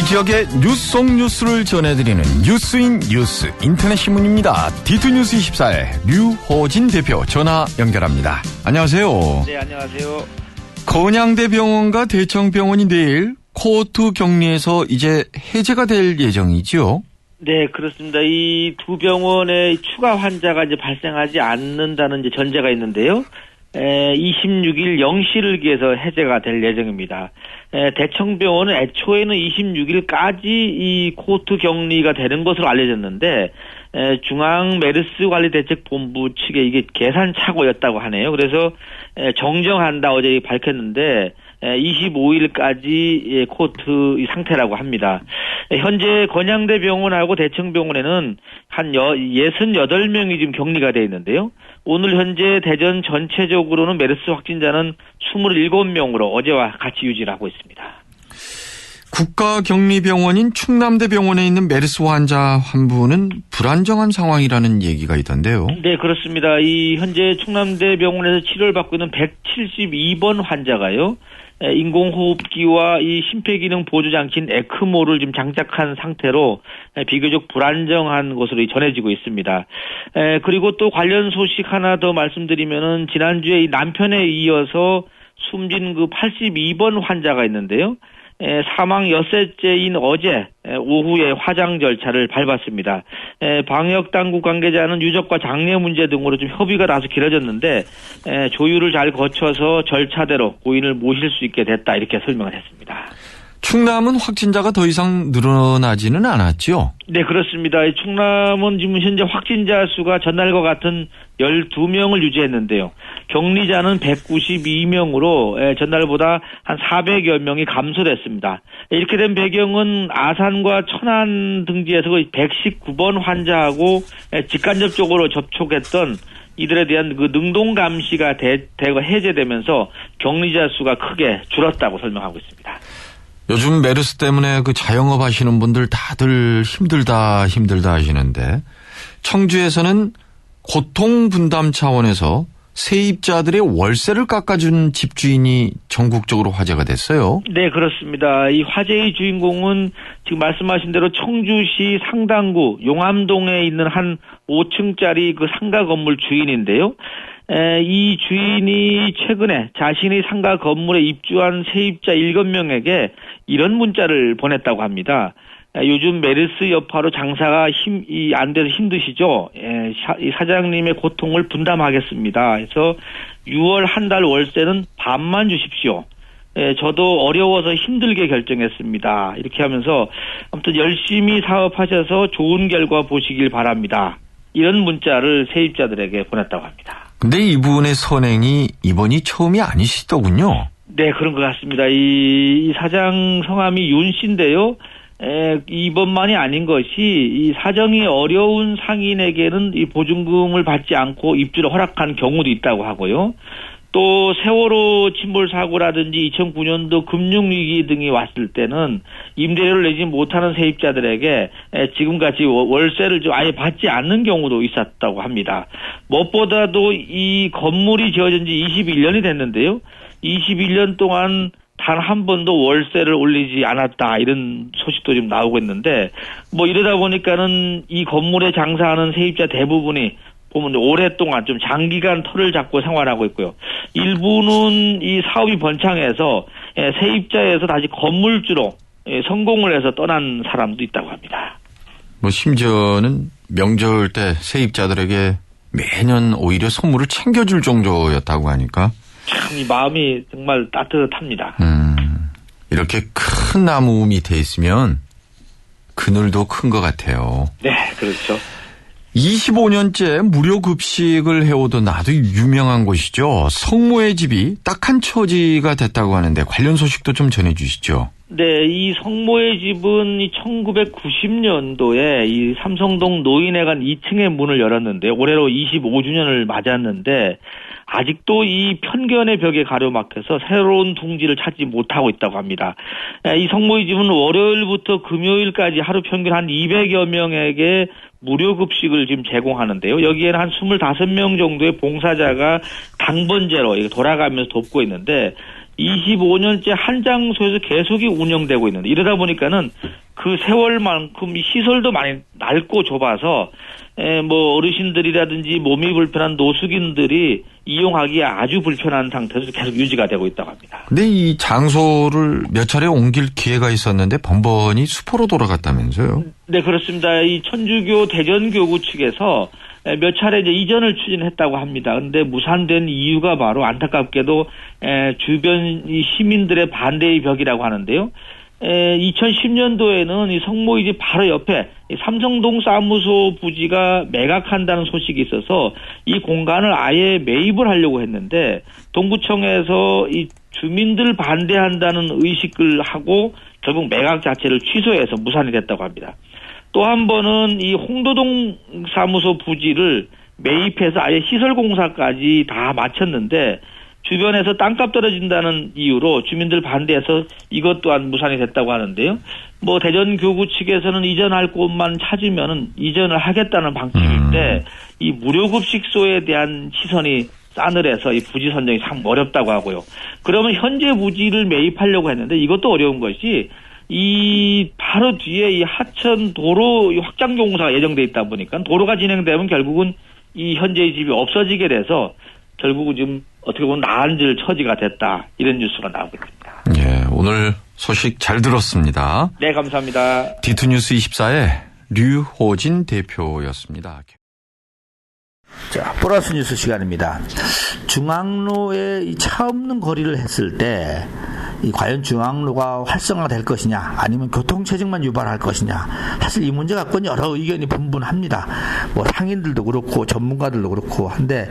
지역의 뉴스 속 뉴스를 전해드리는 뉴스인 뉴스 인터넷 신문입니다. D2뉴스 24의 류호진 대표 전화 연결합니다. 안녕하세요. 네, 안녕하세요. 건양대 병원과 대청병원이 내일 코호트 격리에서 이제 해제가 될 예정이죠? 네, 그렇습니다. 이 두 병원에 추가 환자가 이제 발생하지 않는다는 이제 전제가 있는데요. 26일 0시를 기해서 해제가 될 예정입니다. 대청병원은 애초에는 26일까지 이 코호트 격리가 되는 것으로 알려졌는데 중앙메르스관리대책본부 측에 이게 계산착오였다고 하네요. 그래서 정정한다 어제 밝혔는데 25일까지 코호트 상태라고 합니다. 현재 건양대 병원하고 대청병원에는 한 68명이 지금 격리가 되어 있는데요. 오늘 현재 대전 전체적으로는 메르스 확진자는 27명으로 어제와 같이 유지를 하고 있습니다. 국가격리병원인 충남대병원에 있는 메르스 환자 한 분은 불안정한 상황이라는 얘기가 있던데요. 네, 그렇습니다. 이 현재 충남대병원에서 치료를 받고 있는 172번 환자가요. 인공호흡기와 이 심폐기능 보조장치인 에크모를 지금 장착한 상태로 비교적 불안정한 것으로 전해지고 있습니다. 그리고 또 관련 소식 하나 더 말씀드리면은 지난주에 이 남편에 이어서 숨진 그 82번 환자가 있는데요. 사망 엿새째인 어제 오후에 화장 절차를 밟았습니다. 방역당국 관계자는 유족과 장례 문제 등으로 좀 협의가 나서 길어졌는데 조율을 잘 거쳐서 절차대로 고인을 모실 수 있게 됐다 이렇게 설명을 했습니다. 충남은 확진자가 더 이상 늘어나지는 않았죠? 네, 그렇습니다. 충남은 지금 현재 확진자 수가 전날과 같은 12명을 유지했는데요. 격리자는 192명으로 전날보다 한 400여 명이 감소됐습니다. 이렇게 된 배경은 아산과 천안 등지에서 119번 환자하고 직간접적으로 접촉했던 이들에 대한 그 능동 감시가 대거 해제되면서 격리자 수가 크게 줄었다고 설명하고 있습니다. 요즘 메르스 때문에 그 자영업 하시는 분들 다들 힘들다 하시는데 청주에서는 고통 분담 차원에서 세입자들의 월세를 깎아준 집주인이 전국적으로 화제가 됐어요. 네, 그렇습니다. 이 화제의 주인공은 지금 말씀하신 대로 청주시 상당구 용암동에 있는 한 5층짜리 그 상가 건물 주인인데요. 이 주인이 최근에 자신의 상가 건물에 입주한 세입자 7명에게 이런 문자를 보냈다고 합니다. 요즘 메르스 여파로 장사가 안 돼서 힘드시죠? 이 사장님의 고통을 분담하겠습니다. 그래서 6월 한 달 월세는 반만 주십시오. 저도 어려워서 힘들게 결정했습니다. 이렇게 하면서 아무튼 열심히 사업하셔서 좋은 결과 보시길 바랍니다. 이런 문자를 세입자들에게 보냈다고 합니다. 근데 이분의 선행이 이번이 처음이 아니시더군요. 네, 그런 것 같습니다. 이 사장 성함이 윤 씨인데요. 이번만이 아닌 것이 이 사정이 어려운 상인에게는 이 보증금을 받지 않고 입주를 허락한 경우도 있다고 하고요. 또 세월호 침몰 사고라든지 2009년도 금융위기 등이 왔을 때는 임대료를 내지 못하는 세입자들에게 지금같이 월세를 좀 아예 받지 않는 경우도 있었다고 합니다. 무엇보다도 이 건물이 지어진 지 21년이 됐는데요. 21년 동안 단 한 번도 월세를 올리지 않았다 이런 소식도 좀 나오고 있는데 뭐 이러다 보니까는 이 건물에 장사하는 세입자 대부분이 보면 오랫동안 좀 장기간 터를 잡고 생활하고 있고요. 일부는 이 사업이 번창해서 세입자에서 다시 건물주로 성공을 해서 떠난 사람도 있다고 합니다. 뭐 심지어는 명절 때 세입자들에게 매년 오히려 선물을 챙겨줄 정도였다고 하니까 참 이 마음이 정말 따뜻합니다. 이렇게 큰 나무 밑에 있으면 그늘도 큰 것 같아요. 네, 그렇죠. 25년째 무료 급식을 해오던 아주 유명한 곳이죠. 성모의 집이 딱한 처지가 됐다고 하는데 관련 소식도 좀 전해주시죠. 네, 이 성모의 집은 1990년도에 이 삼성동 노인회관 2층의 문을 열었는데 올해로 25주년을 맞았는데 아직도 이 편견의 벽에 가로막혀서 새로운 둥지를 찾지 못하고 있다고 합니다. 이 성모의 집은 월요일부터 금요일까지 하루 평균 한 200여 명에게 무료 급식을 지금 제공하는데요. 여기에는 한 25명 정도의 봉사자가 강번제로 돌아가면서 돕고 있는데 25년째 한 장소에서 계속 운영되고 있는데 이러다 보니까는 그 세월만큼 이 시설도 많이 넓고 좁아서 뭐 어르신들이라든지 몸이 불편한 노숙인들이 이용하기에 아주 불편한 상태에서 계속 유지가 되고 있다고 합니다. 근데 이 장소를 몇 차례 옮길 기회가 있었는데 번번이 수포로 돌아갔다면서요? 네, 그렇습니다. 이 천주교 대전교구 측에서 몇 차례 이제 이전을 추진했다고 합니다. 그런데 무산된 이유가 바로 안타깝게도 주변 이 시민들의 반대의 벽이라고 하는데요. 2010년도에는 이 성모의 집 바로 옆에 삼성동 사무소 부지가 매각한다는 소식이 있어서 이 공간을 아예 매입을 하려고 했는데 동구청에서 이 주민들 반대한다는 의식을 하고 결국 매각 자체를 취소해서 무산이 됐다고 합니다. 또 한 번은 이 홍도동 사무소 부지를 매입해서 아예 시설 공사까지 다 마쳤는데 주변에서 땅값 떨어진다는 이유로 주민들 반대해서 이것 또한 무산이 됐다고 하는데요. 뭐 대전교구 측에서는 이전할 곳만 찾으면은 이전을 하겠다는 방침인데 이 무료급식소에 대한 시선이 싸늘해서 이 부지 선정이 참 어렵다고 하고요. 그러면 현재 부지를 매입하려고 했는데 이것도 어려운 것이 이 바로 뒤에 이 하천 도로 확장 공사가 예정돼 있다 보니까 도로가 진행되면 결국은 이 현재의 집이 없어지게 돼서 결국은 지금 어떻게 보면 나앉을 처지가 됐다. 이런 뉴스가 나오고 있습니다. 예, 오늘 소식 잘 들었습니다. 네, 감사합니다. D2뉴스 24의 류호진 대표였습니다. 자, 보너스 뉴스 시간입니다. 중앙로에 이 차 없는 거리를 했을 때 과연 중앙로가 활성화될 것이냐 아니면 교통체증만 유발할 것이냐 사실 이 문제 갖고는 여러 의견이 분분합니다. 뭐 상인들도 그렇고 전문가들도 그렇고 한데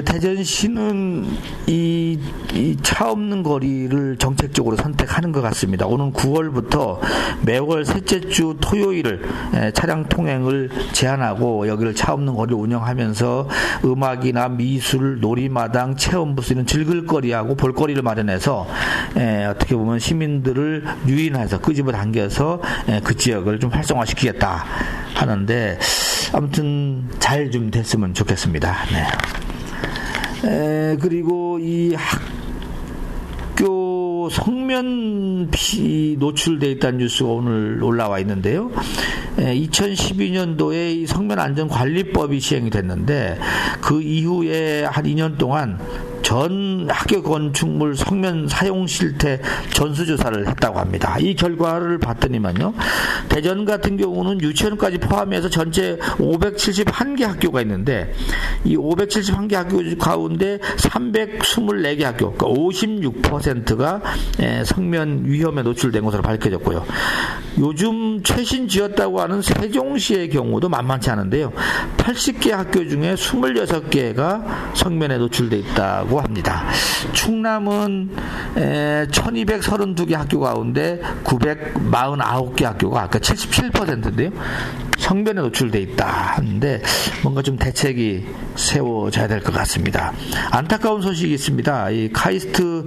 대전시는 이 차 없는 거리를 정책적으로 선택하는 것 같습니다. 오는 9월부터 매월 셋째 주 토요일을 차량 통행을 제한하고 여기를 차 없는 거리를 운영하면서 음악이나 미술, 놀이마당, 체험부스 이런 즐길거리하고 볼거리를 마련해서 어떻게 보면 시민들을 유인해서 끄집어 당겨서 그 지역을 좀 활성화시키겠다 하는데 아무튼 잘 좀 됐으면 좋겠습니다. 네. 그리고 이 학교 성면 피 노출돼 있다는 뉴스가 오늘 올라와 있는데요. 2012년도에 이 성면안전관리법이 시행이 됐는데 그 이후에 한 2년 동안 전 학교 건축물 성면 사용 실태 전수조사를 했다고 합니다. 이 결과를 봤더니만요. 대전 같은 경우는 유치원까지 포함해서 전체 571개 학교가 있는데 이 571개 학교 가운데 324개 학교, 그러니까 56%가 성면 위험에 노출된 것으로 밝혀졌고요. 요즘 최신 지었다고 하는 세종시의 경우도 만만치 않은데요. 80개 학교 중에 26개가 성면에 노출돼 있다고 합니다. 충남은 1232개 학교 가운데 949개 학교가 아까 77%인데요. 성면에 노출돼 있다 하는데 뭔가 좀 대책이 세워져야 될 것 같습니다. 안타까운 소식이 있습니다. 이 카이스트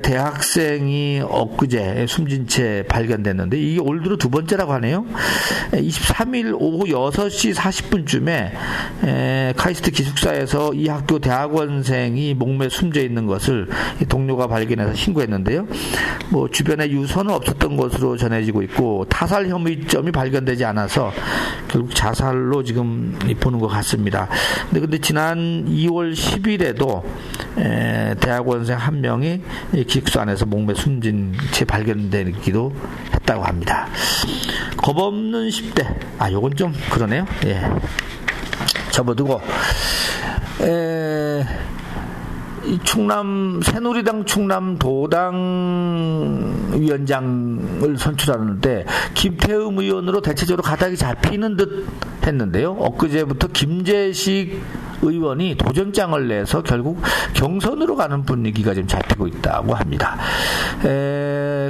대학생이 엊그제 숨진 채 발견됐는데 이게 올 들어 두 번째라고 하네요. 23일 오후 6시 40분쯤에 카이스트 기숙사에서 이 학교 대학원생이 목매 숨져 있는 것을 동료가 발견해서 신고했는데요. 뭐 주변에 유서는 없었던 것으로 전해지고 있고 타살 혐의점이 발견되지 않아서 결국 자살로 지금 보는 것 같습니다. 근데 지난 2월 10일에도 대학원생 한 명이 기숙사 안에서 목매 숨진 채 발견되기도 했다고 합니다. 겁없는 10대. 요건 좀 그러네요. 예. 접어두고 이 새누리당 충남 도당 위원장을 선출하는데 김태흠 의원으로 대체적으로 가닥이 잡히는 듯 했는데요. 엊그제부터 김재식 의원이 도전장을 내서 결국 경선으로 가는 분위기가 좀 잡히고 있다고 합니다.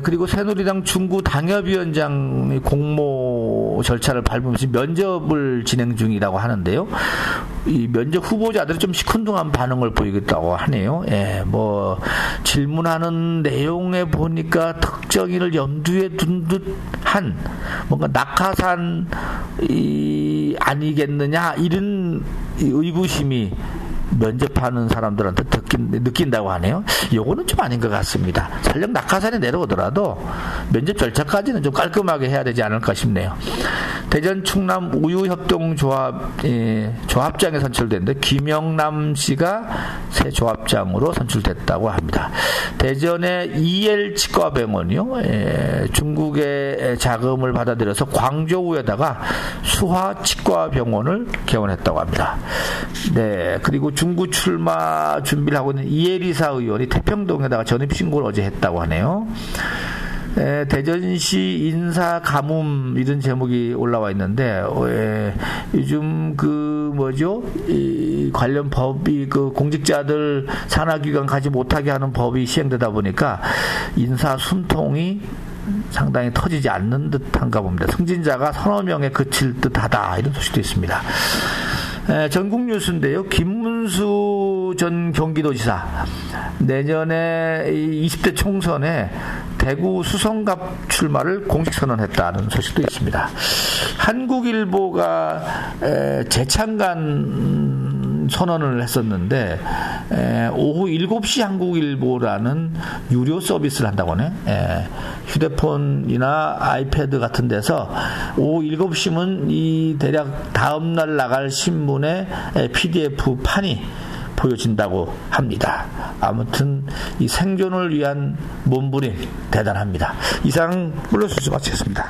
그리고 새누리당 중구 당협위원장의 공모 절차를 밟으면서 면접을 진행 중이라고 하는데요. 이 면접 후보자들이 좀 시큰둥한 반응을 보이겠다고 하네요. 뭐 질문하는 내용에 보니까 특정인을 염두에 둔 듯한 뭔가 낙하산이 아니겠느냐 이런 의구심이 면접하는 사람들한테 느낀다고 하네요. 요거는 좀 아닌 것 같습니다. 설령 낙하산이 내려오더라도 면접 절차까지는 좀 깔끔하게 해야 되지 않을까 싶네요. 대전 충남 우유협동조합 조합장에 선출됐는데 김영남 씨가 새 조합장으로 선출됐다고 합니다. 대전의 EL 치과병원이요. 중국의 자금을 받아들여서 광저우에다가 수화치과병원을 개원했다고 합니다. 네, 그리고 중구 출마 준비를 하고 있는 이혜리사 의원이 태평동에다가 전입신고를 어제 했다고 하네요. 대전시 인사 가뭄 이런 제목이 올라와 있는데 요즘 이 관련 법이 공직자들 산하기관 가지 못하게 하는 법이 시행되다 보니까 인사 숨통이 상당히 터지지 않는 듯한가 봅니다. 승진자가 서너 명에 그칠 듯하다 이런 소식도 있습니다. 전국 뉴스인데요. 김문수 전 경기도지사 내년에 20대 총선에 대구 수성갑 출마를 공식 선언했다는 소식도 있습니다. 한국일보가 재창간 선언을 했었는데 오후 7시 한국일보라는 유료 서비스를 한다고 하네. 휴대폰이나 아이패드 같은 데서 오후 7시면 이 대략 다음날 나갈 신문의 PDF 판이 보여진다고 합니다. 아무튼 이 생존을 위한 몸부림 대단합니다. 이상 물러서서 마치겠습니다.